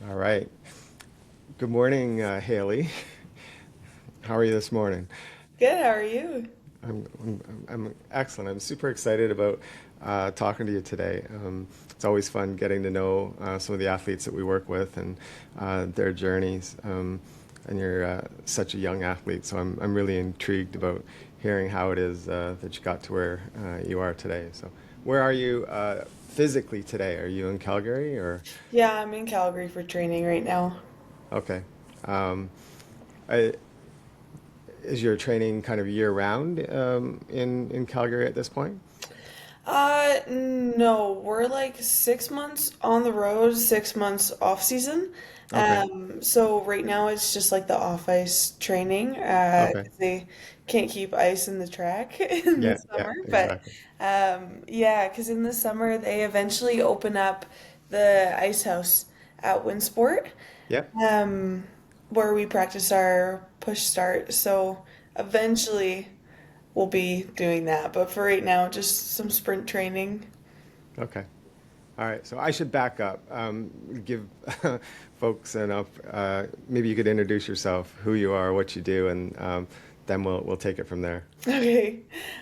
All right. Good morning, Haley. How are you this morning? Good, how are you? I'm excellent. I'm super excited about talking to you today. It's always fun getting to know some of the athletes that we work with and their journeys. And you're such a young athlete, so I'm really intrigued about hearing how it is that you got to where you are today. So, where are you physically today? Are you in Calgary or? Yeah, I'm in Calgary for training right now. Okay. Um, I, Is your training kind of year round in Calgary at this point? No, we're like 6 months on the road, 6 months off season. Okay. So right now it's just like the off ice training, Okay. 'cause they can't keep ice in the track in the Yeah, yeah, summer. But exactly. yeah, because in the summer they eventually open up the ice house at Winsport. Yep. um, where we practice our push start. So eventually we'll be doing that. But for right now, just some sprint training. Okay. All right. So I should back up. Give folks enough. Maybe you could introduce yourself, who you are, what you do, and then we'll take it from there. Okay.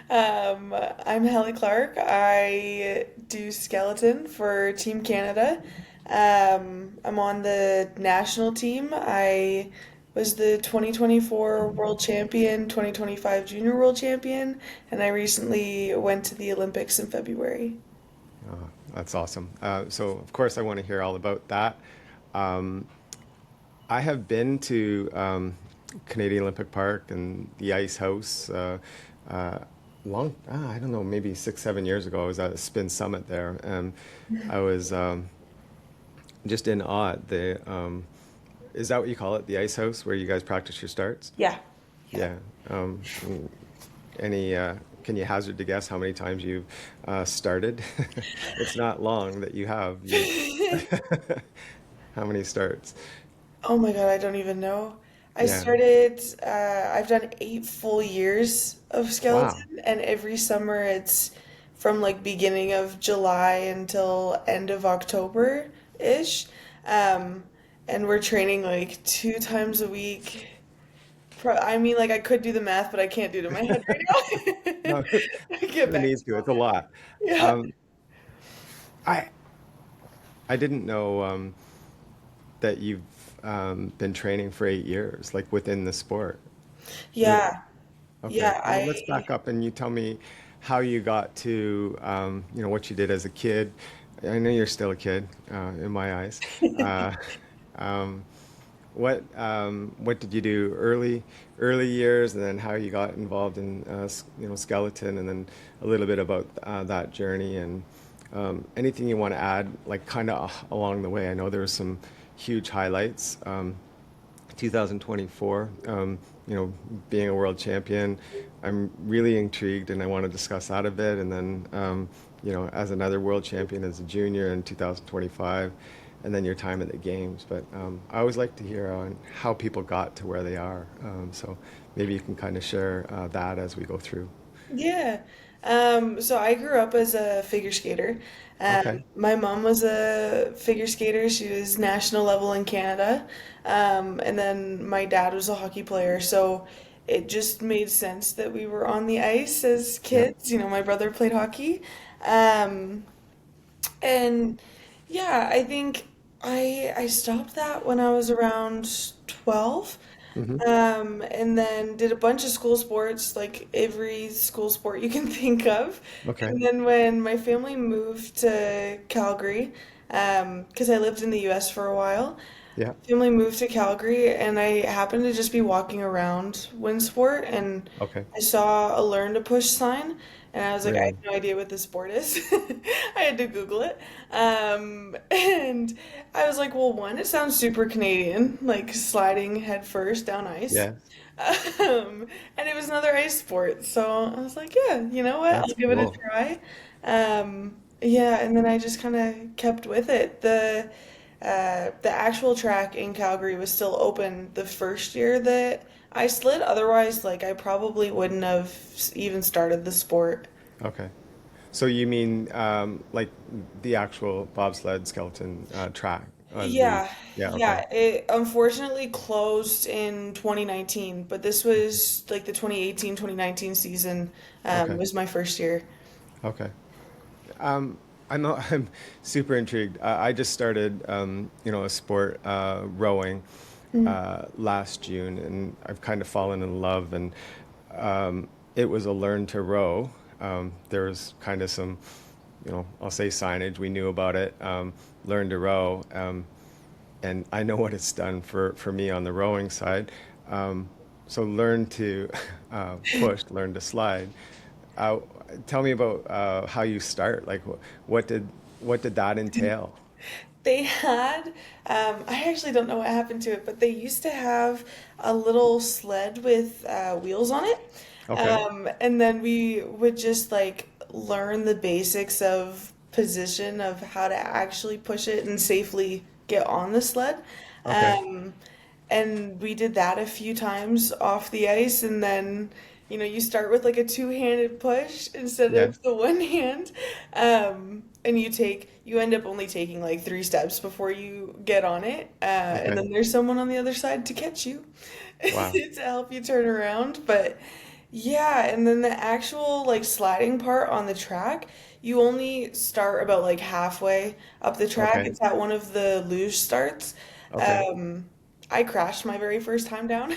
I'm Hallie Clarke. I do skeleton for Team Canada. I'm on the national team. I was the 2024 world champion, 2025 junior world champion, and I recently went to the Olympics in February. That's awesome. So of course I want to hear all about that. Um, I have been to Canadian Olympic Park and the Ice House uh, I don't know, maybe 6, 7 years ago. I was at a spin summit there, and I was just in awe. Is that what you call it, the Ice House, where you guys practice your starts? Yeah. Yeah. Yeah. Any? Can you hazard to guess how many times you've started? It's not long that you have. You How many starts? Oh my God, I don't even know. I Yeah. started, I've done 8 full years of Wow. skeleton, and every summer it's from like beginning of July until end of October-ish. Um, and we're training like 2 times a week. I mean, like I could do the math, but I can't do it in my head right now. No, Get who back needs to you to? on It's a lot. that. Yeah. Um, I I didn't know that you've been training for 8 years, like within the sport. Really? Yeah. Okay. Yeah, Well, let's I back up and you tell me how you got to, what you did as a kid. I know you're still a kid, in my eyes. Uh, um, what did you do early years, and then how you got involved in, skeleton, and then a little bit about that journey, and anything you want to add, like kind of along the way. I know there was some huge highlights. 2024, being a world champion. I'm really intrigued and I want to discuss that a bit. And then, as another world champion as a junior in 2025, and then your time at the games. But I always like to hear on how people got to where they are. So maybe you can kind of share that as we go through. Yeah. So I grew up as a figure skater. Okay. My mom was a figure skater. She was national level in Canada. And then my dad was a hockey player. So it just made sense that we were on the ice as Yeah. kids. You know, my brother played hockey. Um, and yeah, I think I stopped that when I was around 12. Hmm. And then did a bunch of school sports, like every school sport you can think of. Okay. And then when my family moved to Calgary, because I lived in the US for a while, Yeah. family moved to Calgary, and I happened to just be walking around Winsport, and Okay. I saw a learn to push sign, and I was like, I have Really? no idea what this sport is. I had to Google it. And I was like, well, one, it sounds super Canadian, like sliding head first down ice. Yeah. And it was another ice sport. So I was like, yeah, you know what? That's I'll give it a cool. try. Yeah, and then I just kind of kept with it. The actual track in Calgary was still open the first year that I slid. Otherwise, like I probably wouldn't have even started the sport. Okay. So you mean like the actual bobsled skeleton track? on the, Yeah, yeah, okay. yeah. It unfortunately closed in 2019, but this was like the 2018-2019 season, Okay. was my first year. Okay. Um, I'm super intrigued. I just started, a sport, rowing, Mm. last June, and I've kind of fallen in love. And it was a learn to row. There was kind of some, I'll say signage. We knew about it. Learn to row, and I know what it's done for me on the rowing side. Um, so learn to push, learn to slide. Uh, Tell me about how you start. Like, what did what did that entail? They had, I actually don't know what happened to it, but they used to have a little sled with wheels on it. Okay. And then we would just like learn the basics of position of how to actually push it and safely get on the sled. Okay. Um, and we did that a few times off the ice, and then you start with like a two-handed push instead of Yes. the one hand. And you end up only taking like three steps before you get on it, and Okay. then there's someone on the other side to catch you Wow. to help you turn around. But yeah, and then the actual like sliding part on the track, you only start about like halfway up the track. Okay. It's at one of the luge starts. Okay. um I crashed my very first time down.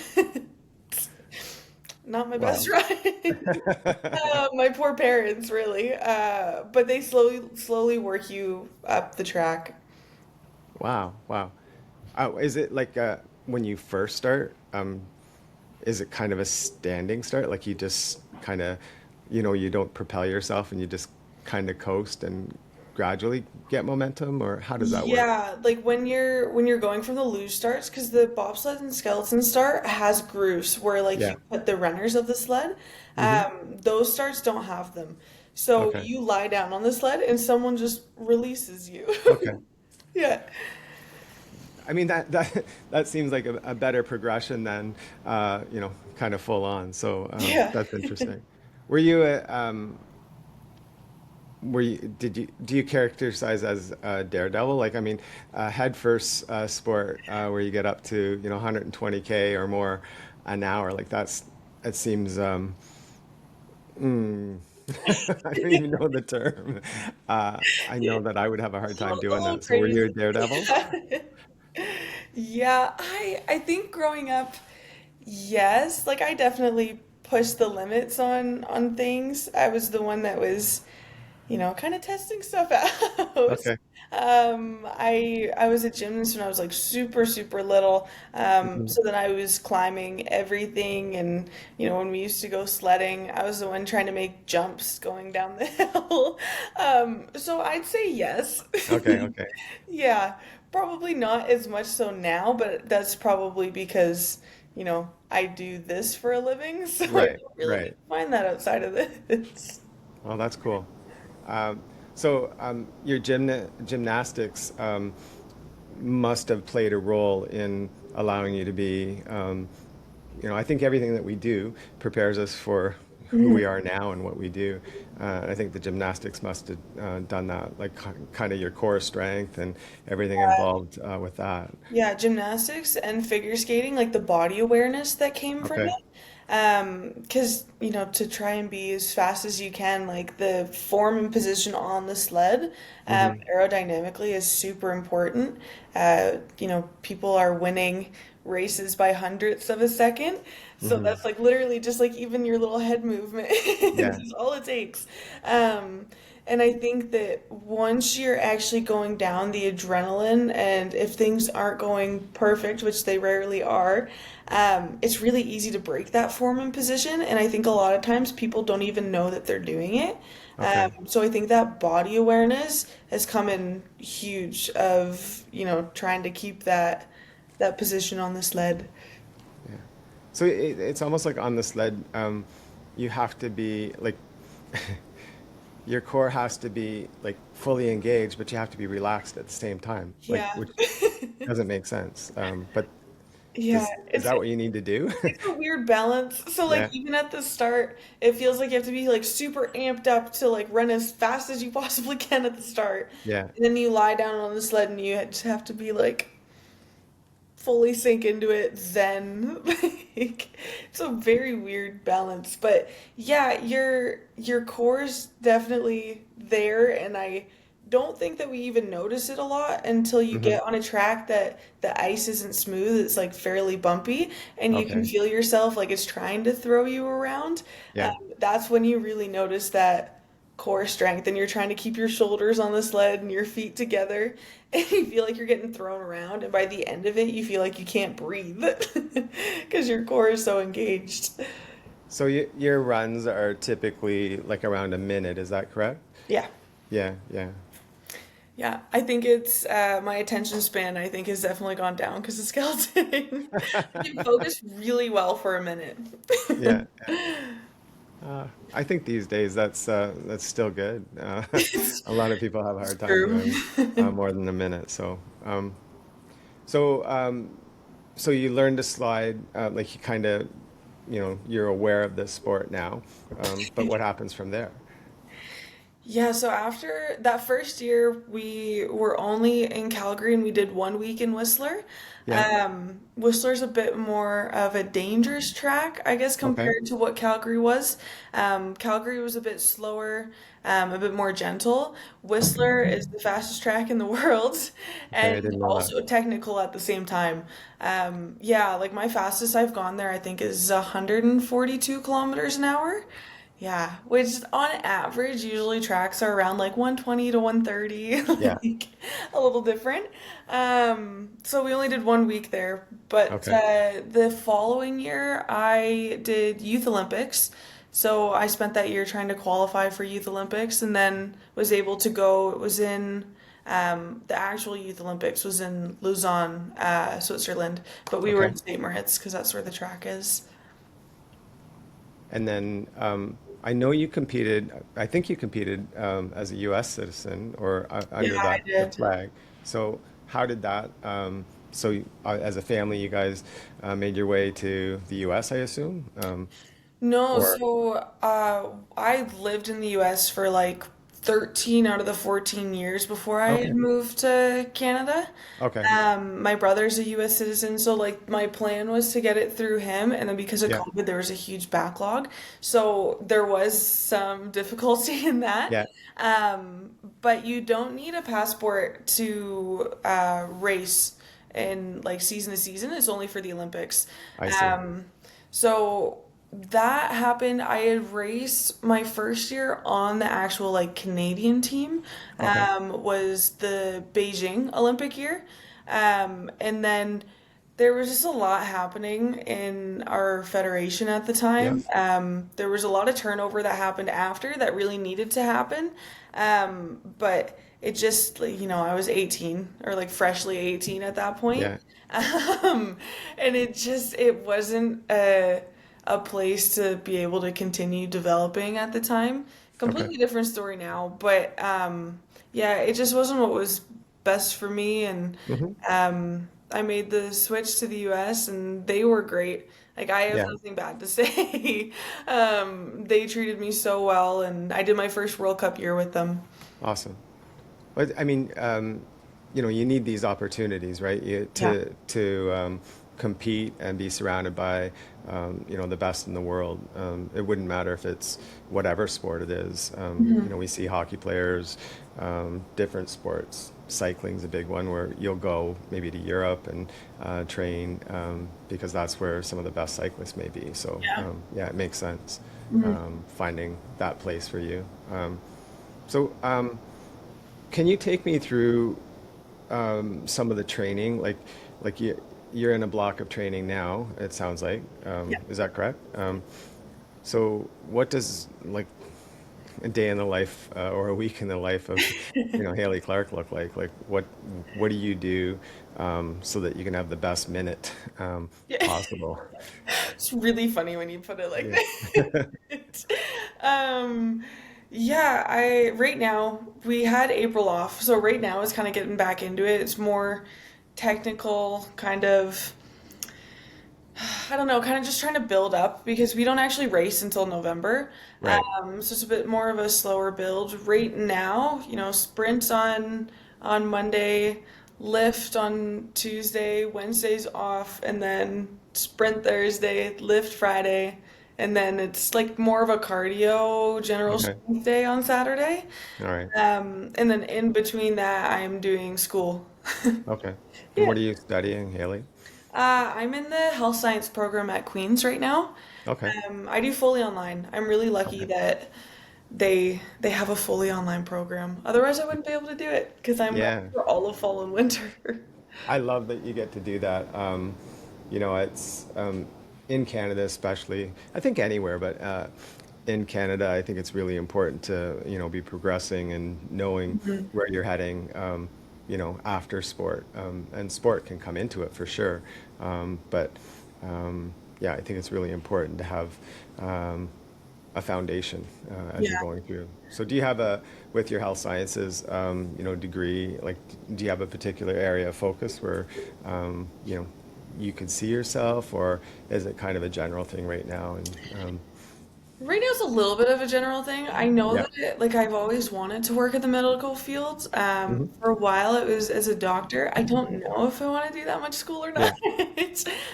Not my best Wow. ride. My poor parents, really. But they slowly work you up the track. Wow. Wow. Is it like when you first start? Is it kind of a standing start? Like you just kind of, you don't propel yourself and you just kind of coast and gradually get momentum, or how does that work? Yeah, like when you're going from the luge starts, because the bobsled and skeleton start has grooves where like Yeah. you put the runners of the sled. Mm-hmm. Those starts don't have them. So Okay. you lie down on the sled and someone just releases you. Okay. Yeah. I mean that seems like a better progression than kind of full on. So Yeah. that's interesting. Were you a were you did you do you characterize as a daredevil? Like I mean, head first sport where you get up to 120K or more an hour. Like it seems mm, I don't even know the term. I know that I would have a hard time A doing little that. So were you a crazy. daredevil? Yeah, I think growing up, yes, like I definitely pushed the limits on things. I was the one that was, kind of testing stuff out. Okay. I was a gymnast when I was like super super little. Mhm. So then I was climbing everything, and when we used to go sledding, I was the one trying to make jumps going down the hill. So I'd say yes. Okay. Okay. Yeah, probably not as much so now, but that's probably because, I do this for a living, so I Right. don't really get Right. to find that outside of this. Well, that's cool. Your gymnastics must have played a role in allowing you to be, I think everything that we do prepares us for who we are now and what we do. I think the gymnastics must have done that, like kind of your core strength and everything involved with that. Yeah, gymnastics and figure skating, like the body awareness that came from Okay. it. 'Cause, to try and be as fast as you can, like the form and position on the sled, Hmm. aerodynamically is super important. People are winning races by hundredths of a second. So Hmm. that's like literally just like even your little head movement Yeah. is all it takes. Um, and I think that once you're actually going down the adrenaline, and if things aren't going perfect, which they rarely are, it's really easy to break that form and position. And I think a lot of times people don't even know that they're doing it. Okay. So I think that body awareness has come in huge of, trying to keep that position on the sled. Yeah. So it's almost like on the sled, you have to be like your core has to be like fully engaged, but you have to be relaxed at the same time, like Yeah. which doesn't make sense. But Yeah, Is that what you need to do? it's a weird balance. So like Yeah, even at the start, it feels like you have to be like super amped up to like run as fast as you possibly can at the start. yeah. And then you lie down on the sled and you just have to be like fully sink into it zen. Like it's a very weird balance. But yeah, your core's definitely there and I don't think that we even notice it a lot until you Hmm. get on a track that the ice isn't smooth, it's like fairly bumpy and you can Okay. feel yourself like it's trying to throw you around. Yeah. That's when you really notice that core strength and you're trying to keep your shoulders on the sled and your feet together and you feel like you're getting thrown around and by the end of it you feel like you can't breathe because your core is so engaged. So your runs are typically like around a minute, is that correct? Yeah. Yeah, yeah. Yeah, I think it's my attention span I think has definitely gone down because of skeleton. I can focus really well for a minute. Yeah. I think these days that's still good. It's A lot of people have a hard time true. doing more than a minute. So um, so you learn to slide, like you kind of, you're aware of this sport now. But what happens from there? Yeah, so after that first year, we were only in Calgary and we did 1 week in Whistler. Yeah. Whistler's a bit more of a dangerous track, I guess, Okay. compared to what Calgary was. Calgary was a bit slower, a bit more gentle. Whistler is the fastest track in the world Okay, I and didn't know that. also technical at the same time. Yeah, like my fastest I've gone there, I think, is 142 kilometers an hour. Yeah, which on average usually tracks are around like 120 to 130, Yeah. like a little different. So we only did 1 week there, but Okay. the following year I did Youth Olympics. So I spent that year trying to qualify for Youth Olympics and then was able to go. It was in the actual Youth Olympics was in Lausanne, Switzerland, but we were Okay. in St. Moritz because that's where the track is. And then I know you competed, I think you competed as a US citizen or Yeah, under I the did. flag. So how did that, as a family, you guys made your way to the US, I assume? No, Or, so I lived in the US for like 13 out of the 14 years before I had okay. moved to Canada. Okay. My brother's a US citizen, so like my plan was to get it through him, and then because of Yeah. COVID, there was a huge backlog. So there was some difficulty in that. Yeah. Um, but you don't need a passport to race in like season to season. It's only for the Olympics. I see. Um, so that happened. I had raced my first year on the actual like Canadian team, Okay. was the Beijing Olympic year. And then there was just a lot happening in our federation at the Yeah. time. There was a lot of turnover that happened after that really needed to happen. But it just, like, I was 18 or like freshly 18 at that point. Yeah. Um, and it wasn't a place to be able to continue developing at the time. Okay. Completely different story now, but yeah, it just wasn't what was best for me, and Hmm. I made the switch to the US, and they were great. Like I have Yeah. nothing bad to say. They treated me so well, and I did my first World Cup year with them. Awesome. But I mean, you need these opportunities, right? Yeah. To compete and be surrounded by, the best in the world. It wouldn't matter if it's whatever sport it is. Hmm. We see hockey players, different sports. Cycling's a big one where you'll go maybe to Europe and train because that's where some of the best cyclists may be. So Yeah. yeah, it makes sense Hmm. finding that place for you. So can you take me through some of the training? Like you're in a block of training now, it sounds like. Yeah. Is that correct? So what does like a day in the life or a week in the life of, Haley Clarke look like? Like what do you do so that you can have the best minute Yeah. possible? It's really funny when you put it like Yeah. that. Um, yeah, I right now we had April off, so right now it's kind of getting back into it. It's more technical, kind of I don't know, kind of just trying to build up because we don't actually race until November. Right. So it's a bit more of a slower build. Right now, sprints on Monday, lift on Tuesday, Wednesday's off, and then sprint Thursday, lift Friday, and then it's like more of a cardio general Okay. strength day on Saturday. All right. And then in between that, I am doing school. Okay. And Yeah. what are you studying, Haley? I'm in the health science program at Queen's right now. Okay. I do fully online. I'm really lucky Okay. that they have a fully online program. Otherwise, I wouldn't be able to do it because I'm gone Yeah. for all of fall and winter. I love that you get to do that. It's in Canada especially. I think anywhere, but in Canada, I think it's really important to, be progressing and knowing Mhm. where you're heading, after sport. And sport can come into it for sure. But yeah, I think it's really important to have um, a foundation as you're Yeah. going through. So do you have with your health sciences, degree, like, do you have a particular area of focus where, you could see yourself, or is it kind of a general thing right now? And Right now it's a little bit of a general thing. I know yeah. that like I've always wanted to work in the medical fields. Hmm. For a while it was as a doctor. I don't know if I want to do that much school or Yeah.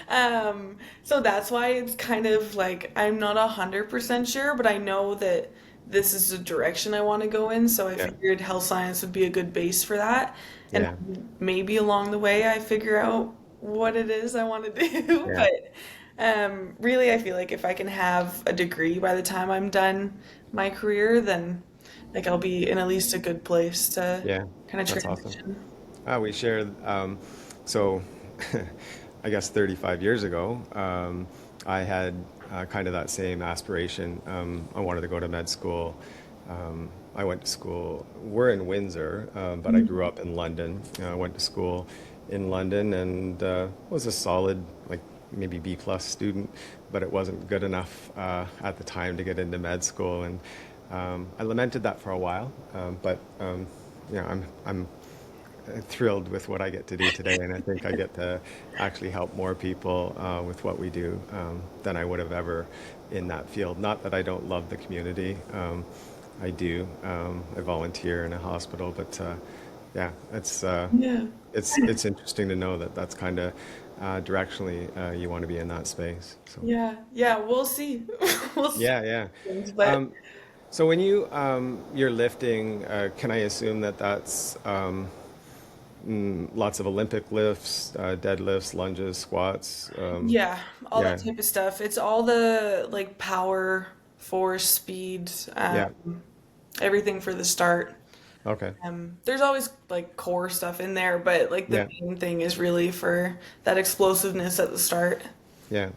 not. So that's why it's kind of like I'm not 100% sure, but I know that this is the direction I want to go in. So I Yeah. figured health science would be a good base for that. And Yeah. maybe along the way I figure out what it is I want to do. Yeah. But really, I feel like if I can have a degree by the time I'm done my career, then like I'll be in at least a good place to Yeah. kind of That's awesome. transition. We shared, so I guess 35 years ago, I had kind of that same aspiration. I wanted to go to med school. I went to school, we're in Windsor, but I grew Mhm. up in London. I went to school in London and was a solid, like maybe B plus student, but it wasn't good enough at the time to get into med school. And I lamented that for a while, but I'm thrilled with what I get to do today, and I think I get to actually help more people with what we do than I would have ever in that field. Not that I don't love the community, I do. I volunteer in a hospital, but yeah, Yeah. it's interesting to know that that's kind of directionally you want to be in that space. So Yeah. Yeah, we'll see. We'll see yeah, yeah. what happens, but Um, so when you're lifting, can I assume that that's lots of Olympic lifts, deadlifts, lunges, squats. yeah, all that Yeah, type of stuff. It's all the like power, force, speed, yeah, everything for the start. okay, There's always like core stuff in there, but like the yeah, main thing is really for that explosiveness at the start. yeah.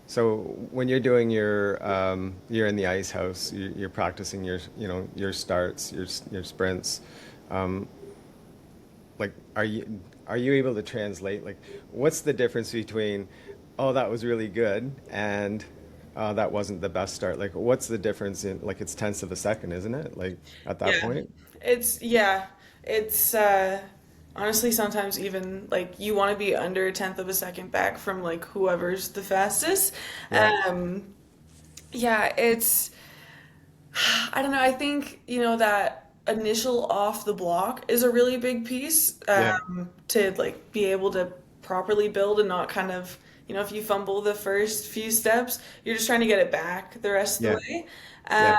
So when you're doing you're in the ice house, you're practicing your starts, your sprints. Um, like, are you able to translate? Like, what's the difference between, oh, that was really good, and that wasn't the best start? Like, what's the difference in, like, it's tenths of a second, isn't it? Like, at that Yeah. point? Yeah, it's honestly sometimes even like you want to be under a tenth of a second back from like whoever's the fastest. Yeah, Um yeah, it's I don't know, I think, that initial off the block is a really big piece yeah, to like be able to properly build and not kind of, if you fumble the first few steps, you're just trying to get it back the rest of the yeah, way. yeah.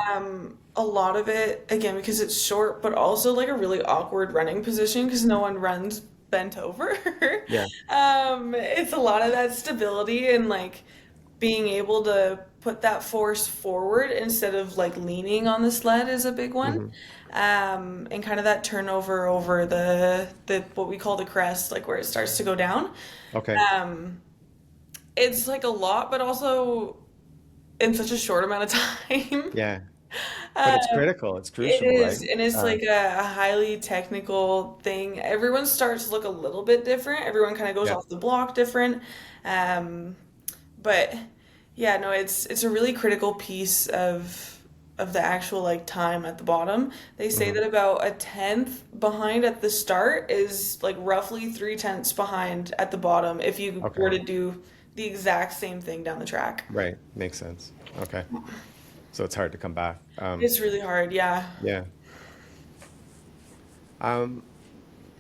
A lot of it, again, because it's short, but also like a really awkward running position because no one runs bent over. Yeah. It's a lot of that stability and like being able to put that force forward instead of like leaning on the sled is a big one. Hmm. And kind of that turnover over the what we call the crest, like where it starts to go down. Okay. Um, it's like a lot, but also in such a short amount of time. Yeah. But it's Um, critical. It's it crucial, right? is, and it's like a highly technical thing. Everyone starts to look a little bit different. Everyone kind of goes Yeah. off the block different. Um, but yeah, no, it's a really critical piece of the actual like time at the bottom. They say Hmm. that about a tenth behind at the start is like roughly three tenths behind at the bottom if you Okay. were to do the exact same thing down the track. Right. Makes sense. Okay. So it's hard to come back. It's really hard, yeah. Yeah. Um,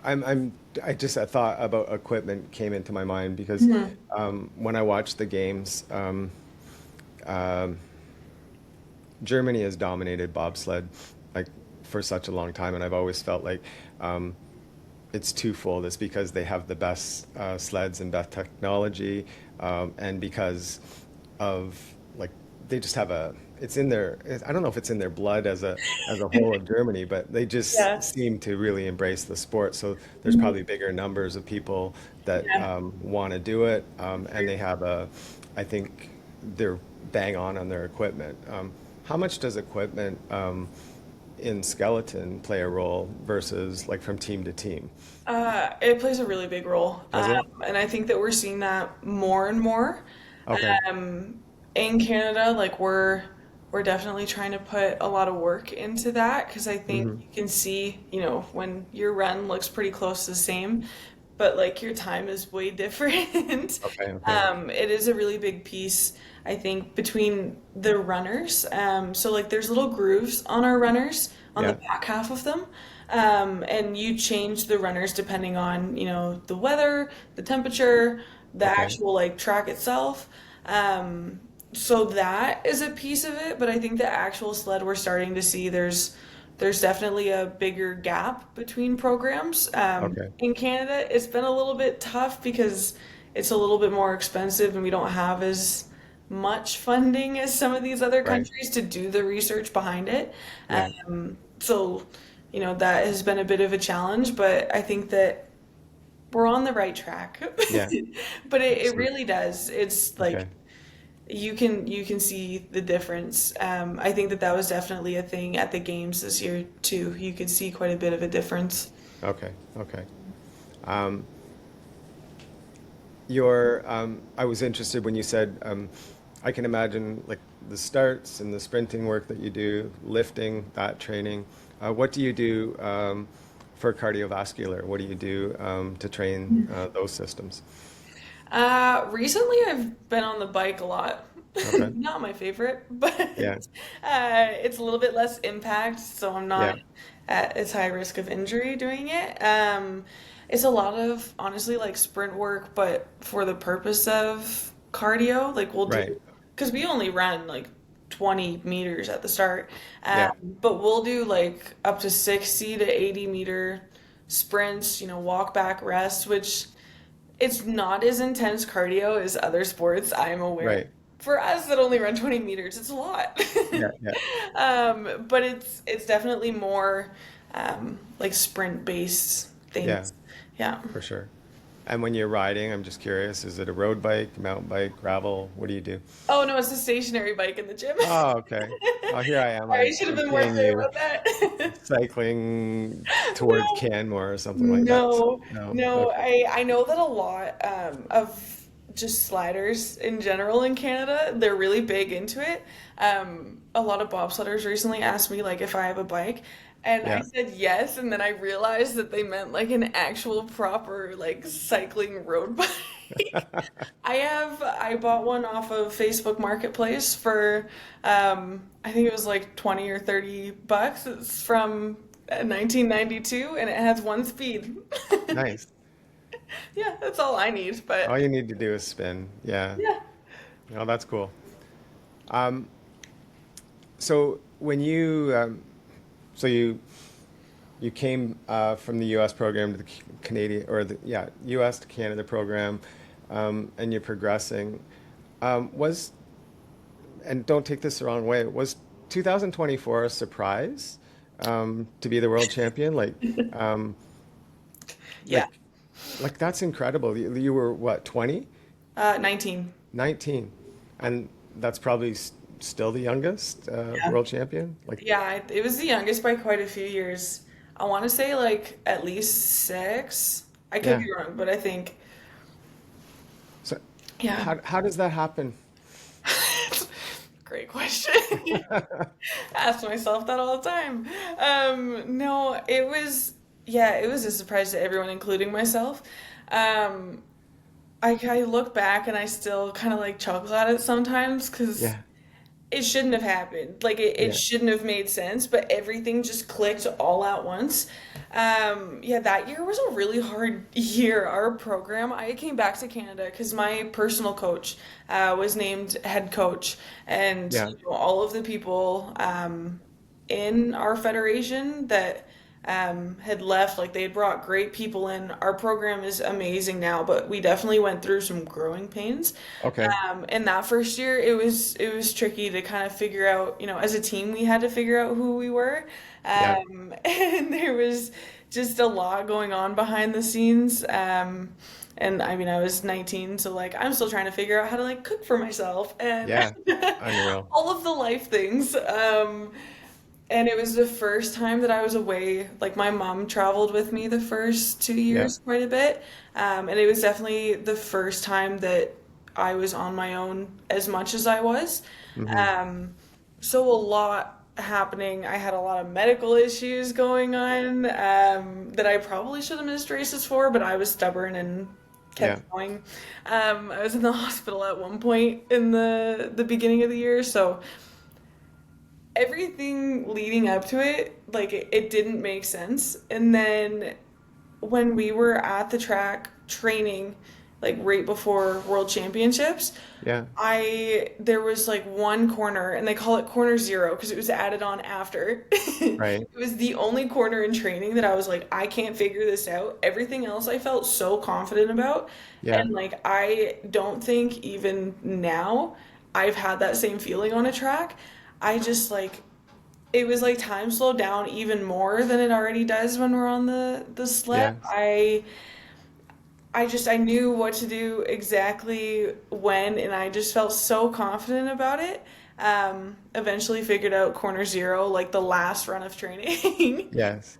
I'm I just a thought about equipment came into my mind because Mhm. when I watch the games, um, Germany has dominated bobsled like for such a long time, and I've always felt like um, it's twofold. It's because they have the best sleds and best technology, and because of like they just have a. It's in their. I don't know if it's in their blood as a whole of Germany, but they just Yeah. seem to really embrace the sport. So there's Mhm. probably bigger numbers of people that Yeah. want to do it, and they have a. I think they're bang on their equipment. How much does equipment in skeleton play a role versus like from team to team? It plays a really big role, Does it? and I think that we're seeing that more and more. Okay. Um, in Canada, like we're definitely trying to put a lot of work into that because I think Hmm. you can see, when your run looks pretty close to the same, but like your time is way different. Okay. Okay. It is a really big piece, I think, between the runners. So like there's little grooves on our runners on the Yeah. back half of them. And you change the runners depending on, the weather, the temperature, the Okay. actual like track itself. Um, so that is a piece of it, but I think the actual sled we're starting to see there's definitely a bigger gap between programs. Okay. In Canada, it's been a little bit tough because it's a little bit more expensive and we don't have as much funding as some of these other Right. countries to do the research behind it. Yeah. So, that has been a bit of a challenge, but I think that we're on the right track. Yeah. But it So, really does. It's like okay. you can see the difference. I think that was definitely a thing at the games this year too. You could see quite a bit of a difference. Okay. Okay. Um, I was interested when you said, I can imagine like the starts and the sprinting work that you do, lifting, that training. What do you do for cardiovascular? What do you do to train those systems? Recently, I've been on the bike a lot. Okay. Not my favorite, but Yeah. it's a little bit less impact, so I'm not Yeah. at as high risk of injury doing it. It's a lot of honestly like sprint work, but for the purpose of cardio, like we'll do Right. because we only run like 20 meters at the start, Yeah. but we'll do like up to 60 to 80 meter sprints. Walk back, rest, which it's not as intense cardio as other sports, I'm aware. Right. For us that only run 20 meters, it's a lot. Yeah. Yeah. But it's definitely more like sprint based Yeah. things. Yeah. For sure. And when you're riding, I'm just curious, is it a road bike, mountain bike, gravel? What do you do? Oh no, it's a stationary bike in the gym. Oh, okay. Oh, here I am. I should have I'm been more seeing clear you about that. cycling towards No. Canmore or something like that. So, No, no. no. Okay. I know that a lot of just sliders in general in Canada, they're really big into it. A lot of bobsledders recently asked me like if I have a bike, and I Yeah. said yes, and then I realized that they meant like an actual proper like cycling road bike. I bought one off of Facebook Marketplace for I think it was like 20 or 30 bucks. It's from 1992 and it has one speed. Nice. Yeah, that's all I need, All but you need to do is spin. Yeah. yeah. Oh, that's cool. Um, so when you so you came from the U.S. program to the Canadian or the yeah U.S. to Canada program, and you're progressing. Was and don't take this the wrong way. Was 2024 a surprise to be the world champion? Um, Yeah. like, like that's incredible. You were what, 20? 19. 19, and that's probably still the youngest Yeah. world champion. Like, Yeah, it was the youngest by quite a few years. I want to say like at least 6. I could yeah. be wrong, but I think So, yeah. how does that happen? Great question. Ask myself that all the time. No, yeah, it was a surprise to everyone, including myself. Um, I look back and I still kind of like chuckle at it sometimes because Yeah, it shouldn't have happened. Like it yeah, shouldn't have made sense, but everything just clicked all at once. Yeah, that year was a really hard year. Our program, I came back to Canada because my personal coach was named head coach, and yeah. all of the people in our federation that had left, like they had brought great people in. Our program is amazing now, but we definitely went through some growing pains. Okay. And that first year, it was tricky to kind of figure out, as a team, we had to figure out who we were, Yeah, and there was just a lot going on behind the scenes. And I mean, I was 19, so like I'm still trying to figure out how to like cook for myself and yeah. Unreal. all of the life things. And it was the first time that I was away. Like my mom traveled with me the first 2 years Yep. quite a bit. And it was definitely the first time that I was on my own as much as I was. Hmm. Um, so a lot happening. I had a lot of medical issues going on that I probably should have missed races for, but I was stubborn and Yeah, kept going. I was in the hospital at one point in the beginning of the year, so everything leading up to it, like it didn't make sense. And then when we were at the track training, like right before World Championships, yeah. I there was like one corner, and they call it corner zero because it was added on after. Right. It was the only corner in training that I was like, I can't figure this out. Everything else I felt so confident about. Yeah, And like I don't think even now I've had that same feeling on a track. I just like it was like time slowed down even more than it already does when we're on the sled. yeah, I knew what to do exactly when, and I just felt so confident about it. Eventually figured out corner zero, like the last run of training. yes.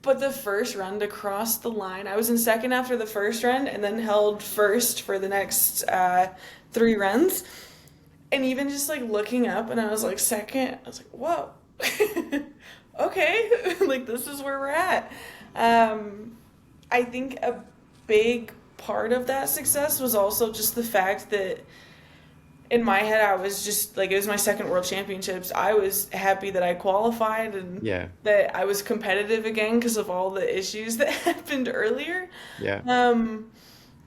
But the first run to cross the line, I was in second after the first run, and then held first for the next three runs. And even just like looking up, and I was like second, I was like, whoa, okay, like this is where we're at. I think a big part of that success was also just the fact that in my head I was just like it was my second world championships. I was happy that I qualified and Yeah, that I was competitive again because of all the issues that happened earlier. yeah, Um,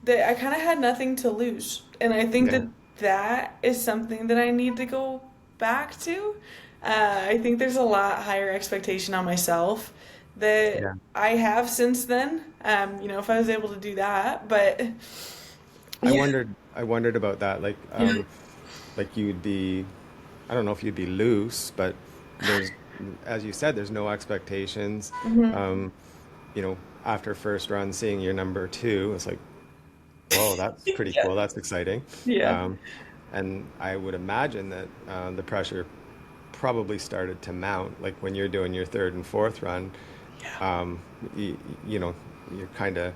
that I kind of had nothing to lose, and I think yeah, that that is something that I need to go back to. I think there's a lot higher expectation on myself that yeah. I have since then. If I was able to do that, but yeah, I wondered about that. yeah, Like you'd be, I don't know if you'd be loose, but there's, as you said, there's no expectations. hmm Um, After first run, seeing your number two, it's like, whoa, that's pretty yeah, cool. That's exciting. yeah, Um, and I would imagine that the pressure probably started to mount, like when you're doing your third and fourth run. yeah, Um, you know, you're kind of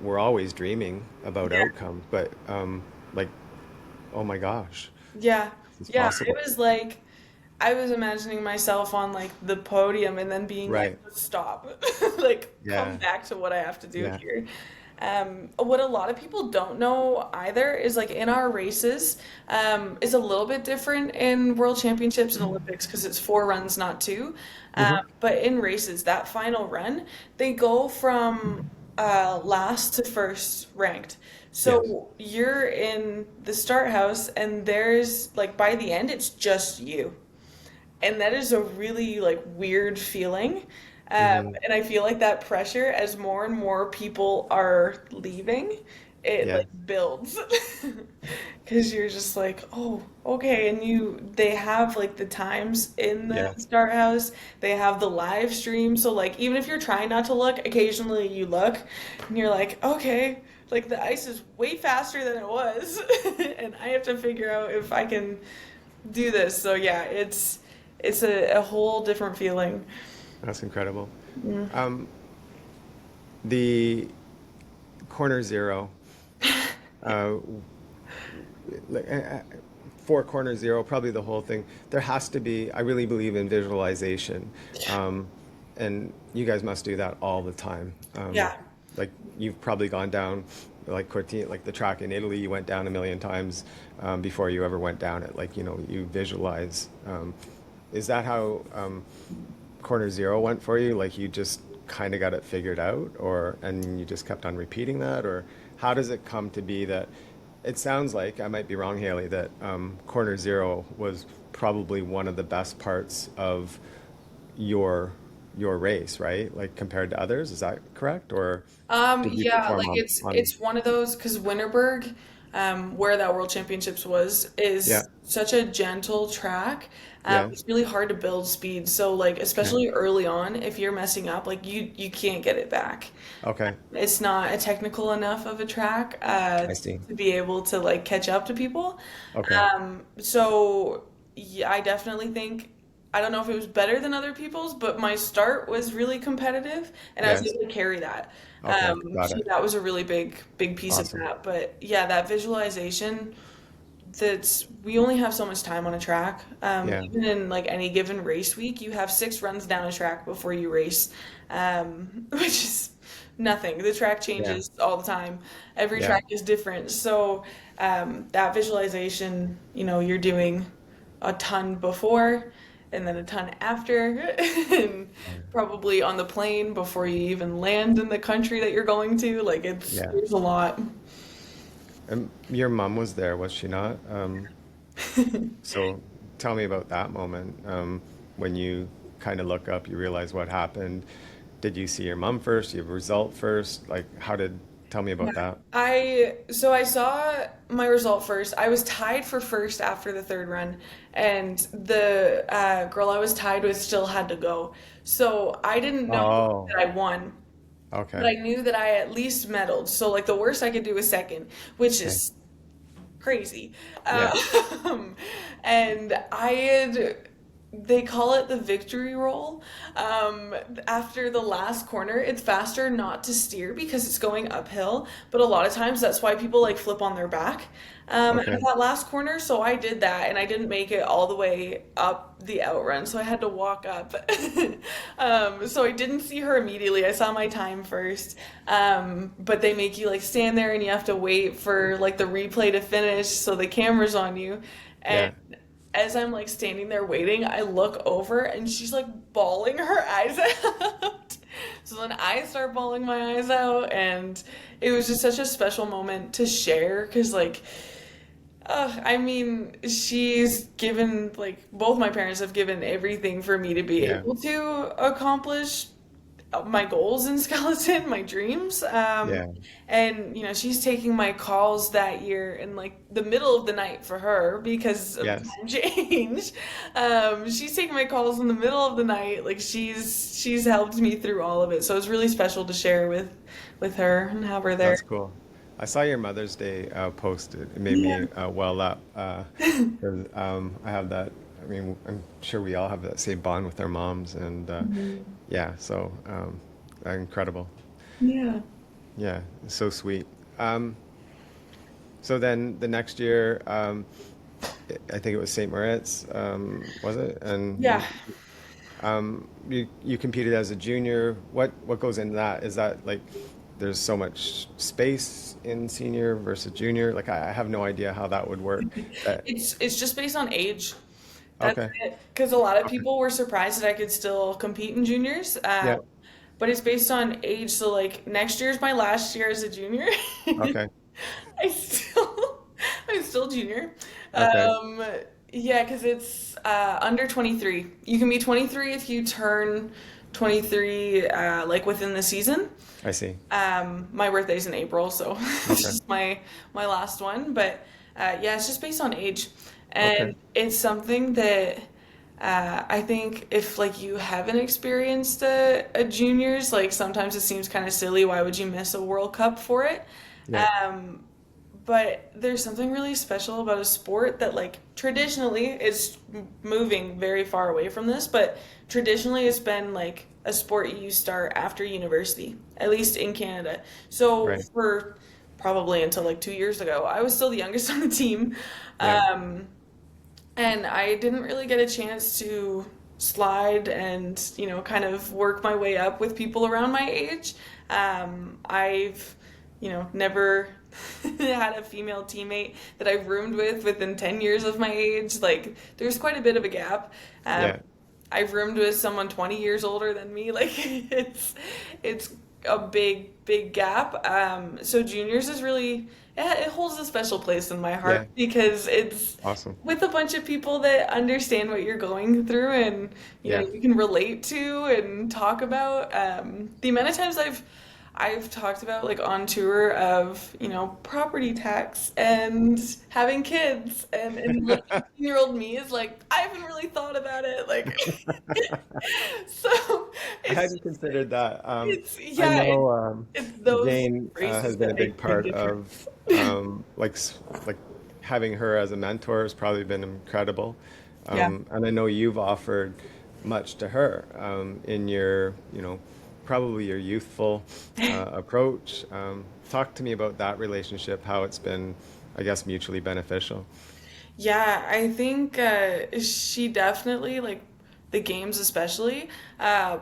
we're always dreaming about yeah. outcomes, but like, oh my gosh, Yeah, this is yeah. It possible. was like I was imagining myself on like the podium and then being like, Right. stop, like come Yeah. back to what I have to do Yeah. here. What a lot of people don't know either is like in our races, is a little bit different in World Championships and Olympics because it's four runs, not two. Hmm. But in races, that final run, they go from last to first ranked. Yes. So you're in the start house, and there's like by the end, it's just you, and that is a really like weird feeling. Hmm. And I feel like that pressure as more and more people are leaving, it Yeah. like builds because you're just like, oh, okay. And they have like the times in the Yes. start house, they have the live stream. So like even if you're trying not to look, occasionally you look, and you're like, okay, like the ice is way faster than it was, and I have to figure out if I can do this. So yeah, it's a whole different feeling. That's incredible. Mm. Um, the corner zero, uh, like, for corner zero, probably the whole thing. There has to be. I really believe in visualization, um, and you guys must do that all the time. Yeah. like you've probably gone down like Cortina, like the track in Italy, you went down a million times before you ever went down it. Like, you visualize. Is that how corner zero went for you? Like you just kind of got it figured out, or and you just kept on repeating that, or how does it come to be that it sounds like I might be wrong, Haley, that corner zero was probably one of the best parts of your your race, right? Like compared to others, is that correct? Or did you Yeah, perform like on it's one of those because Winterberg, where that World Championships was, yeah, is such a gentle track. yeah, It's really hard to build speed. So like okay, especially early on, if you're messing up, like you can't get it back. okay, It's not a technical enough of a track I see. to be able to like catch up to people. Okay, So yeah, I definitely think I don't know if it was better than other people's, but my start was really competitive, and I was yes, able to carry that. okay, got So it. that was a really big piece of Awesome. that. But yeah, that visualization. That's we only have so much time on a track. Yeah, Even in like any given race week, you have 6 runs down a track before you race, which is nothing. The track yeah, changes all the time. Every yeah, track is different. So that visualization, you're doing a ton before and then a ton after, and probably on the plane before you even land in the country that you're going to. Like yeah. there's a lot. And your mom was there, was she not? So tell me about that moment when you kind of look up, you realize what happened. Did you see your mom first? You have a result first? Like, tell me Yeah. about that. I saw my result first. I was tied for first after the third run, and the girl I was tied with still had to go. So I didn't know Oh, that I won, but okay. I knew that I at least medaled. So like the worst I could do was second, which Okay. is crazy. Yeah. Um, and I had, they call it the victory roll. After the last corner, it's faster not to steer because it's going uphill, but a lot of times that's why people like flip on their back at Okay. that last corner. So I did that and I didn't make it all the way up the outrun, so I had to walk up. So I didn't see her immediately. I saw my time first. But they make you like stand there and you have to wait for like the replay to finish so the camera's on you. And Yeah. as I'm like standing there waiting, I look over and she's like bawling her eyes out. So then I start bawling my eyes out, and it was just such a special moment to share because, like, I mean, she's given, like, both my parents have given everything for me to be Yeah. able to accomplish my goals in skeleton, my dreams. Yeah. And she's taking my calls that year in like the middle of the night for her because of Yes. time change. She's taking my calls in the middle of the night. Like she's helped me through all of it. So it's really special to share with her and have her there. That's cool. I saw your Mother's Day post. It made Yeah. me well up. 'Cause, I have that. I mean, I'm sure we all have that same bond with our moms, and Mhm. yeah, so incredible. Yeah. Yeah, so sweet. Um, so then the next year, I think it was St. Moritz, was it? And Yeah. you competed as a junior. What goes into that? Is that like there's so much space in senior versus junior? Like I have no idea how that would work. That It's just based on age. That's okay, it. Because a lot of okay, people were surprised that I could still compete in juniors. yeah, But it's based on age. So like next year's my last year as a junior. okay, I still I'm still junior. okay. Um, yeah, because it's under 23. You can be 23 if you turn 23 like within the season. I see. My birthday's in April, so it's Okay, just my last one. But yeah, it's just based on age, okay, and it's something that I think if like you haven't experienced a juniors, like sometimes it seems kind of silly. Why would you miss a World Cup for it? yeah, Um, but there's something really special about a sport that like traditionally it's moving very far away from this, but traditionally it's been like a sport you start after university, at least in Canada. So right, for probably until like 2 years ago, I was still the youngest on the team. yeah, Um, and I didn't really get a chance to slide and kind of work my way up with people around my age. I've, never had a female teammate that I've roomed with within 10 years of my age. Like, there's quite a bit of a gap. Um, Yeah. I've roomed with someone 20 years older than me. Like, it's a big gap. So juniors is really, it holds a special place in my heart Yeah. because it's Awesome. with a bunch of people that understand what you're going through and Yeah. you can relate to and talk about. The amount of times I've talked about like on tour of property tax and having kids and like 18-year-old me is like I haven't really thought about it like so I it's hadn't considered that. I yeah know it's those Jane phrases has been a that big make a big part of difference. like having her as a mentor has probably been incredible. Yeah. And I know you've offered much to her in your, probably your youthful approach. Talk to me about that relationship, how it's been, I guess, mutually beneficial. Yeah, I think she definitely, like, the games especially,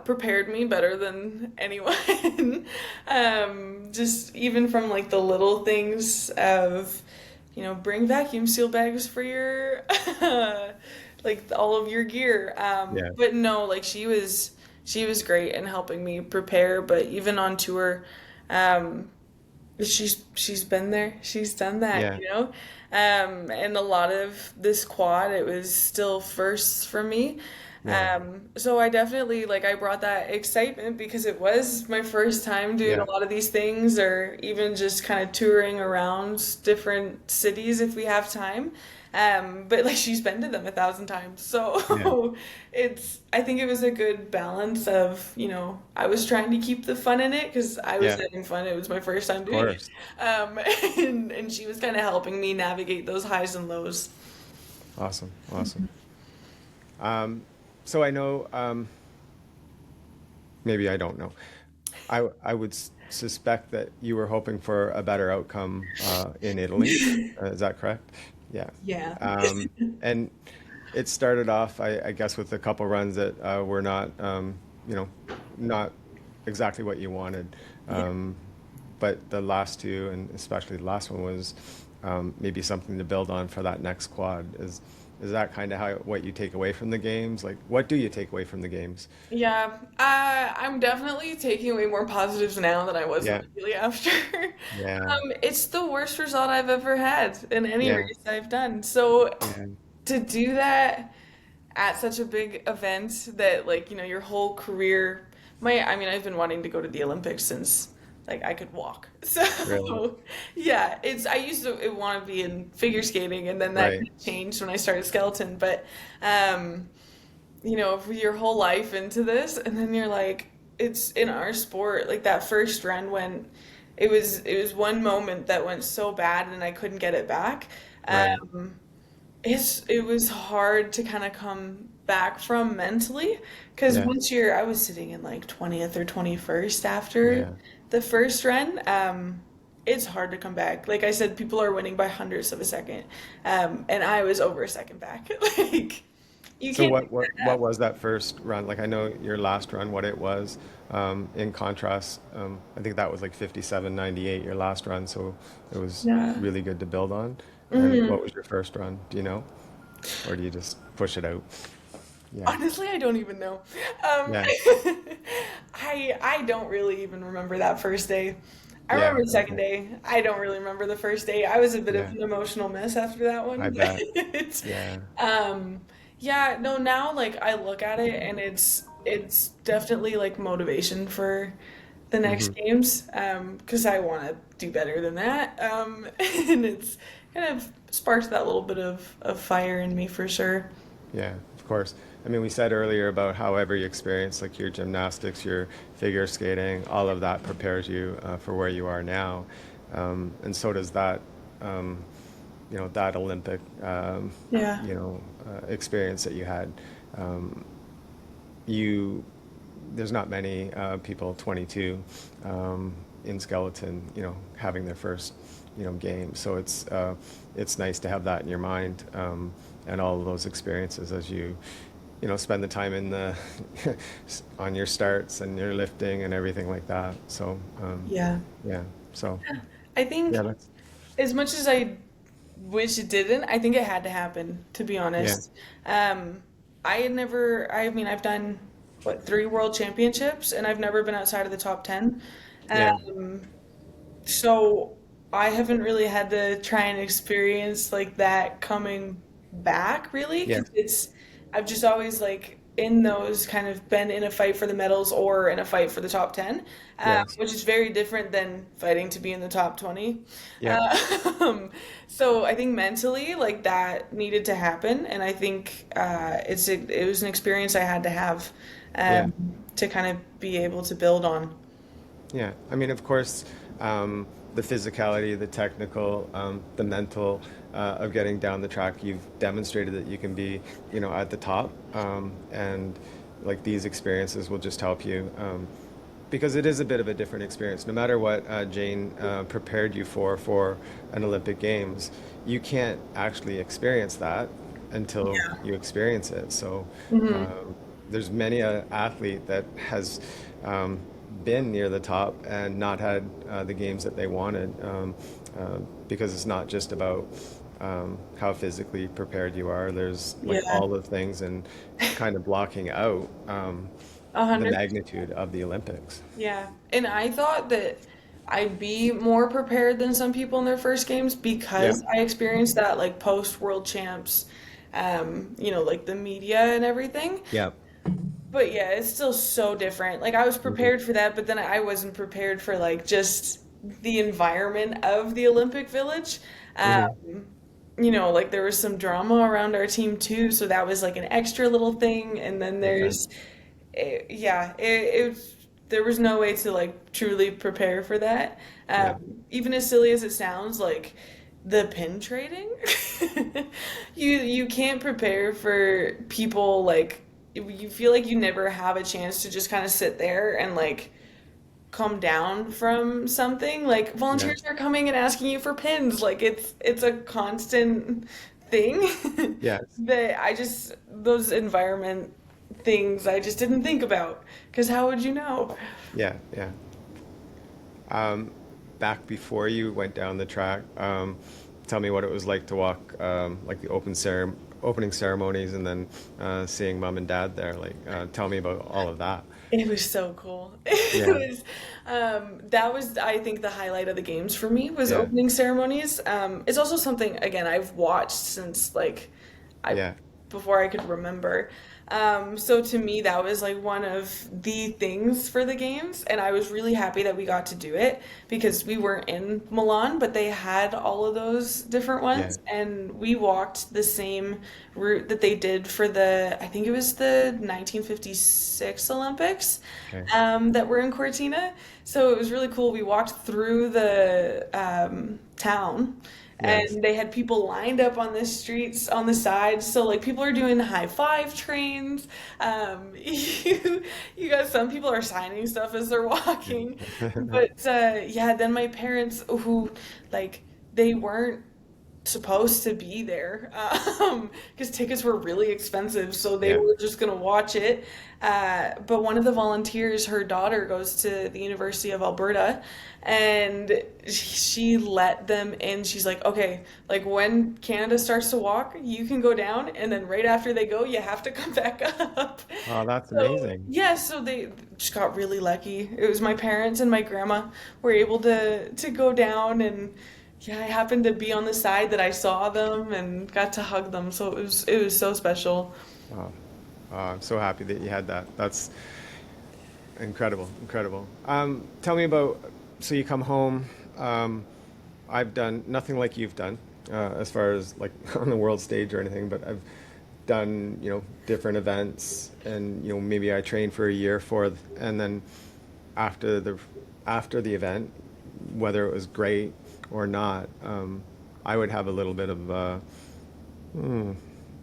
prepared me better than anyone. Just even from, like, the little things of, bring vacuum seal bags for your, like, all of your gear. Yeah, But no, like, she was great in helping me prepare, but even on tour, um, she's been there. She's done that, yeah, And a lot of this quad, it was still firsts for me. yeah, So I definitely like I brought that excitement because it was my first time doing yeah, a lot of these things or even just kind of touring around different cities if we have time. But like she's been to them 1,000 times. yeah, So I think it was a good balance of, I was trying to keep the fun in it because I was yeah, having fun. It was my first time of doing it. course. Um, and she was kind of helping me navigate those highs and lows. Awesome, awesome. So I know, maybe I don't know. I would suspect that you were hoping for a better outcome in Italy. Is that correct? Yeah. Yeah. And it started off, I guess, with a couple runs that were not, you know, not exactly what you wanted. Yeah. Um, but the last two, and especially the last one, was maybe something to build on for that next quad. Is that kind of how what you take away from the games? Like, what do you take away from the games? Yeah, I'm definitely taking away more positives now than I was Yeah, immediately after. yeah, It's the worst result I've ever had in any yeah, race I've done. So yeah, to do that at such a big event that like, your whole career, I mean, I've been wanting to go to the Olympics since like I could walk. really, So yeah, I used to want to be in figure skating and then that right, kind of changed when I started skeleton, but um your whole life into this and then you're like it's in our sport like that first run when it was one moment that went so bad and I couldn't get it back. right, um it was hard to kind of come back from mentally because yeah, once I was sitting in like 20th or 21st after yeah. the first run. It's hard to come back. Like I said, people are winning by hundredths of a second, and I was over a second back. Like you So can't do what that. was that first run? Like I know your last run, what it was. In contrast, I think that was like 57.98 your last run, so it was Yeah. really good to build on. And Mhm. what was your first run? Do you know? Or do you just push it out? Yeah. Honestly, I don't even know. Um, Yeah. I don't really even remember that first day. I Yeah. remember the second Okay. day. I don't really remember the first day. I was a bit of Yeah. an emotional mess after that I one. bet. It's, Yeah. yeah, no, now like I look at it and it's definitely like motivation for the next Hmm. games because I want to do better than that. And it's kind of sparked that little bit of fire in me for sure. Yeah, of course. I mean, we said earlier about how every experience, like your gymnastics, your figure skating, all of that prepares you for where you are now. And so does that, um, that Olympic, Yeah. experience that you had. Um, you, there's not many people 22 in skeleton, having their first, game. So it's nice to have that in your mind and all of those experiences as you spend the time in the on your starts and your lifting and everything like that. So, Yeah. yeah. So, I think yeah, that's as much as I wish it didn't, I think it had to happen, to be yeah, honest. Um, I had never, I mean, I've done, what, three world championships, and I've never been outside of the top 10. yeah, Um, so I haven't really had to try and experience like that coming back really yeah, because I've just always like in those kind of been in a fight for the medals or in a fight for the top 10, yes, which is very different than fighting to be in the top 20. yeah, Um, so I think mentally like that needed to happen, and I think it was an experience I had to have yeah. to kind of be able to build on. Yeah, I mean, of course, the physicality, the technical, the mental of getting down the track, you've demonstrated that you can be, at the top, and like these experiences will just help you, because it is a bit of a different experience. No matter what Jane prepared you for an Olympic Games, you can't actually experience that until you experience it. So Hmm. um, there's many a athlete that has um, been near the top and not had the games that they wanted, because it's not just about how physically prepared you are. There's like Yeah. all the things and kind of blocking out A the hundred. magnitude of the Olympics. Yeah. And I thought that I'd be more prepared than some people in their first games Yeah, because I experienced that like post world champs, like the media and everything. yeah, But yeah, it's still so different. Like I was hmm, prepared for that, but then I wasn't prepared for like just the environment of the Olympic Village. hmm, Like there was some drama around our team too, so that was like an extra little thing. And then okay, there was no way to like truly prepare for that. yeah, Even as silly as it sounds, like the pin trading, you can't prepare for people like you feel like you never have a chance to just kind of sit there and like come down from something. Like yeah, volunteers are coming and asking you for pins. Like it's a constant thing yes, that I just those environment things I just didn't think about because how would you know? yeah, yeah. Back before you went down the track, tell me what it was like to walk like the opening ceremonies and then seeing mom and dad there. Like, tell me about all of that. It was so cool. Yeah, That was I think the highlight of the games for me was yeah, opening ceremonies. It's also something again I've watched since like I yeah, before I could remember. So to me, that was like one of the things for the games, and I was really happy that we got to do it because we weren't in Milan, but they had all of those different yeah. ones, and we walked the same route that they did for I think it was the 1956 Olympics, Okay, that were in Cortina. So it was really cool. We walked through the town yes, and they had people lined up on the streets on the sides, so like people are doing high five trains. You got some people are signing stuff as they're walking, but yeah, then my parents who like they weren't supposed to be there because tickets were really expensive, so they yeah, were just gonna watch it. But one of the volunteers, her daughter goes to the University of Alberta, and she let them in. She's like, okay, like when Canada starts to walk, you can go down, and then right after they go, you have to come back up. oh, that's So amazing. yeah, so they just got really lucky. It was my parents and my grandma were able to go down, and yeah, I happened to be on the side that I saw them and got to hug them. So it was so special. Oh, I'm so happy that you had that. That's incredible, incredible. Tell me about, so you come home. Um, I've done nothing like you've done, as far as like on the world stage or anything, but I've done, different events, and maybe I trained for a year and then after the event, whether it was great or not, I would have a little bit of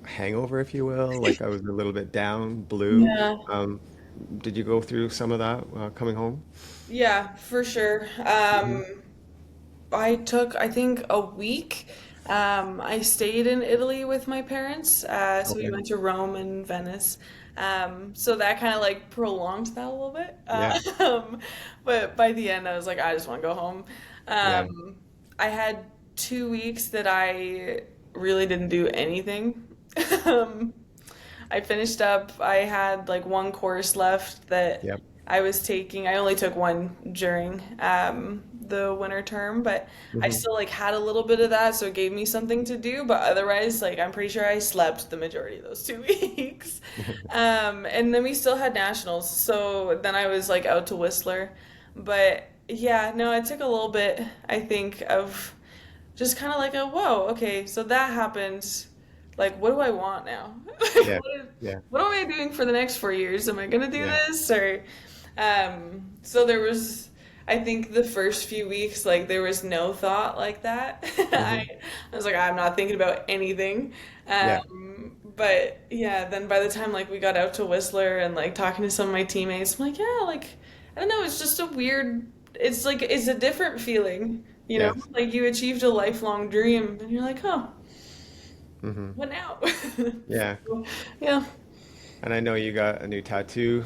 hangover, if you will. Like I was a little bit down, blue. Yeah. Um, did you go through some of that coming home? Yeah, for sure. Hmm. I took, I think, a week I stayed in Italy with my parents, so we Okay. went to Rome and Venice. So that kind of like prolonged that a little bit. Yeah. But by the end, I was like, I just want to go home. Yeah. I had 2 weeks that I really didn't do anything. Um, I finished up, I had like one course left that Yep. I was taking. I only took one during the winter term, but I Hmm. still like had a little bit of that, so it gave me something to do. But otherwise, like I'm pretty sure I slept the majority of those 2 weeks. And then we still had nationals, so then I was like out to Whistler. But yeah, no, it took a little bit, I think, of just kind of like a whoa, okay, so that happened. Like, what do I want now? Like, Yeah. Yeah. what am I doing for the next 4 years? Am I gonna do Yeah. this or? So there was, I think, the first few weeks, like there was no thought like that. Hmm. I was like, I'm not thinking about anything. Yeah. But yeah, then by the time like we got out to Whistler and like talking to some of my teammates, I'm like, yeah, like I don't know, it's just a weird. It's like it's a different feeling, you know, Yes. like you achieved a lifelong dream, and you're like, oh, Hmm. what now? Yeah. So, yeah, And I know you got a new tattoo.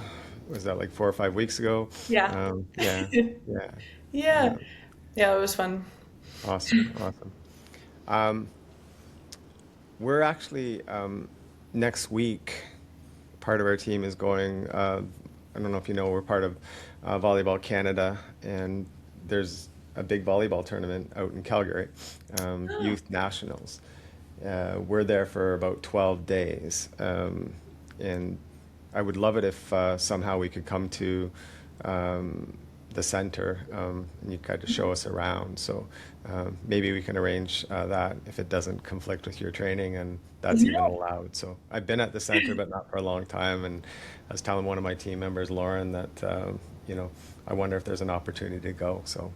Was that like 4 or 5 weeks ago? yeah, Yeah. Yeah. yeah, Yeah. yeah. It was fun. Awesome. Awesome. Um, we're actually next week. Part of our team is going. I don't know if you know, we're part of Volleyball Canada, and there's a big volleyball tournament out in Calgary, Oh, Youth Nationals. We're there for about 12 days, and I would love it if somehow we could come to the center, and you kind of show us around. So maybe we can arrange that if it doesn't conflict with your training, and that's even yeah, allowed. So I've been at the center, but not for a long time. And I was telling one of my team members, Lauren, that you know, I wonder if there's an opportunity to go. So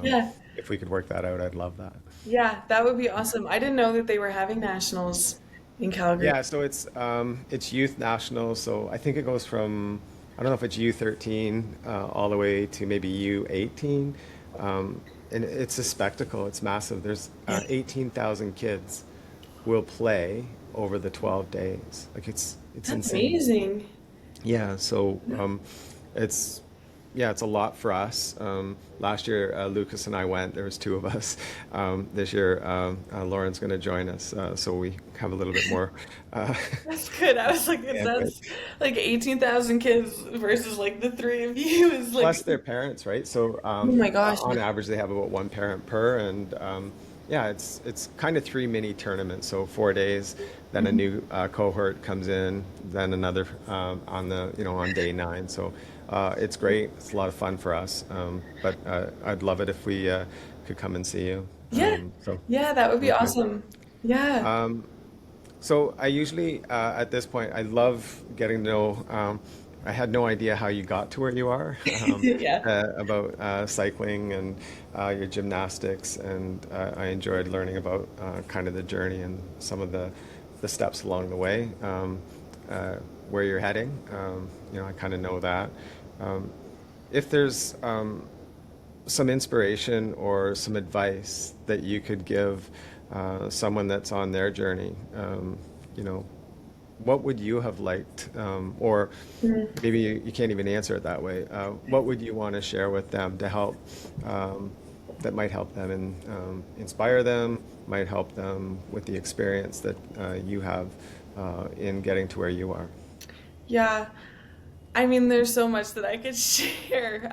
yeah, if we could work that out, I'd love that. yeah. That would be awesome. I didn't know that they were having nationals in Calgary. Yeah, so it's youth national. So I think it goes from, I don't know if it's U13 all the way to maybe U18. And it's a spectacle. It's massive. There's Yeah, 18,000 kids will play over the 12 days. Like it's that's insane. amazing. Yeah, so it's yeah, it's a lot for us. Last year, Lucas and I went. There was two of us. This year, Lauren's going to join us, so we have a little bit more uh, That's good. I was like, bandwidth. that's like 18,000 kids versus like the three of you is like, Plus their parents, right? So oh my gosh. on average, they have about one parent per, and yeah, it's kind of three mini tournaments. So 4 days, then a new cohort comes in, then another on the on day 9. So it's great. It's a lot of fun for us. But I'd love it if we could come and see you. Yeah, So yeah, that would be we could. awesome. Yeah. So I usually, at this point, I love getting to know. I had no idea how you got to where you are, Yeah. about cycling and your gymnastics, and I enjoyed learning about kind of the journey and some of the steps along the way, where you're heading. I kind of know that. If there's some inspiration or some advice that you could give someone that's on their journey, you know, what would you have liked, or Mhm. maybe you can't even answer it that way. What would you want to share with them to help, that might help them and inspire them, might help them with the experience that you have in getting to where you are? Yeah. I mean, there's so much that I could share.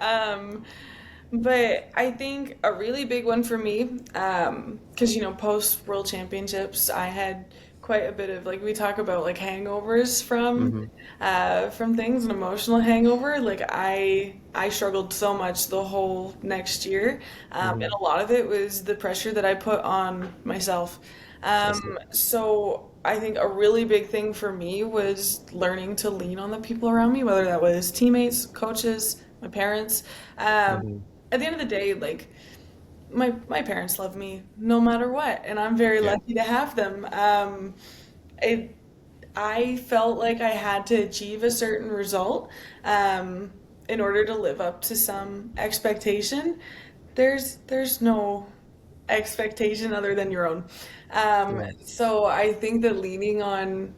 But I think a really big one for me, because post World Championships, I had quite a bit of like we talk about like hangovers Hmm. from things, an emotional hangover. Like I struggled so much the whole next year, and Hmm. a lot of it was the pressure that I put on myself. I see. So I think a really big thing for me was learning to lean on the people around me, whether that was teammates, coaches, my parents. Um, Hmm. at the end of the day, like my parents love me no matter what, and I'm very Yeah. lucky to have them. It, I felt like I had to achieve a certain result um, in order to live up to some expectation. There's no expectation other than your own. Yeah. So I think that leaning on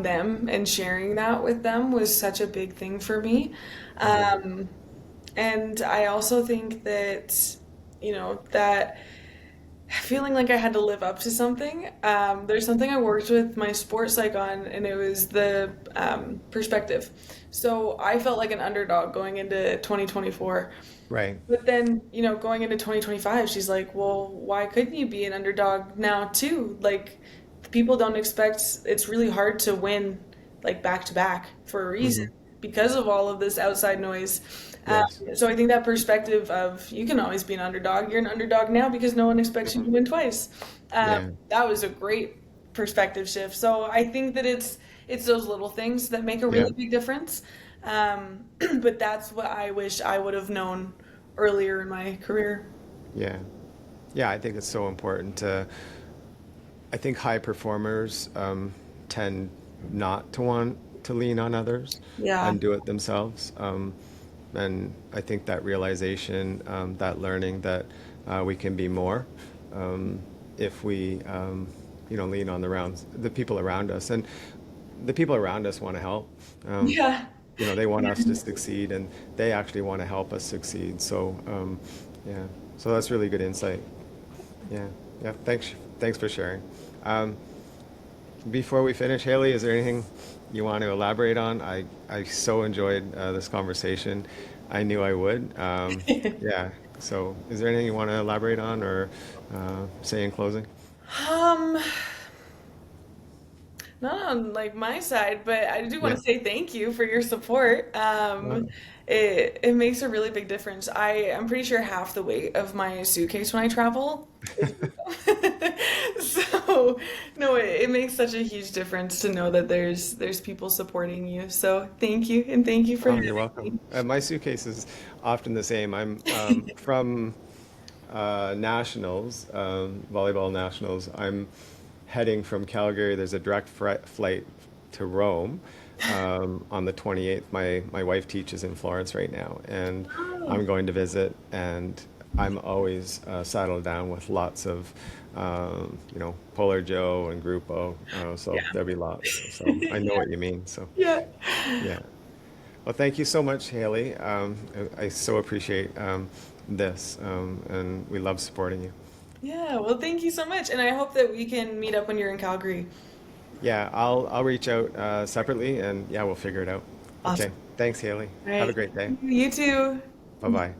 them and sharing that with them was such a big thing for me. Hmm. Um, and I also think that, that feeling like I had to live up to something. There's something I worked with my sports psych on, and it was the perspective. So I felt like an underdog going into 2024. Right. But then, going into 2025, she's like, well, why couldn't you be an underdog now too? Like, people don't expect, it's really hard to win like back to back for a reason Hmm. because of all of this outside noise. Um, Yes. so I think that perspective of you can always be an underdog. You're an underdog now because no one expects you to win twice. Yeah. That was a great perspective shift. So I think that it's those little things that make a Yeah. really big difference. But that's what I wish I would have known earlier in my career. Yeah. Yeah. I think it's so important to. I think high performers tend not to want to lean on others Yeah. and do it themselves. And I think that realization, that learning that we can be more if we, lean on the people around us, and the people around us want to help. Um, Yeah. they want us to succeed, and they actually want to help us succeed. So, yeah. So that's really good insight. Yeah. Yeah. Thanks for sharing. Um, Before we finish, Haley, is there anything you want to elaborate on? I so enjoyed this conversation. I knew I would. Yeah. So, is there anything you want to elaborate on or say in closing? Um, Not on like my side, but I do want Yeah. to say thank you for your support. Uh, It makes a really big difference. I'm pretty sure half the weight of my suitcase when I travel is wisdom. So no, it makes such a huge difference to know that there's people supporting you. So thank you, and thank you for oh, you're having welcome. me. My suitcase is often the same. I'm from nationals, volleyball nationals. I'm heading from Calgary. There's a direct flight to Rome on the 28th. My wife teaches in Florence right now, and Oh, I'm going to visit. And I'm always saddled down with lots of, Polar Joe and Grupo. So yeah. there'll be lots. So I know Yeah. what you mean. So Yeah. yeah. Well, thank you so much, Haley. I so appreciate this, and we love supporting you. Yeah, well, thank you so much. And I hope that we can meet up when you're in Calgary. Yeah, I'll reach out separately, and yeah, we'll figure it out. Awesome. Okay, thanks, Haley. All Have a right. great day. You too. Bye bye.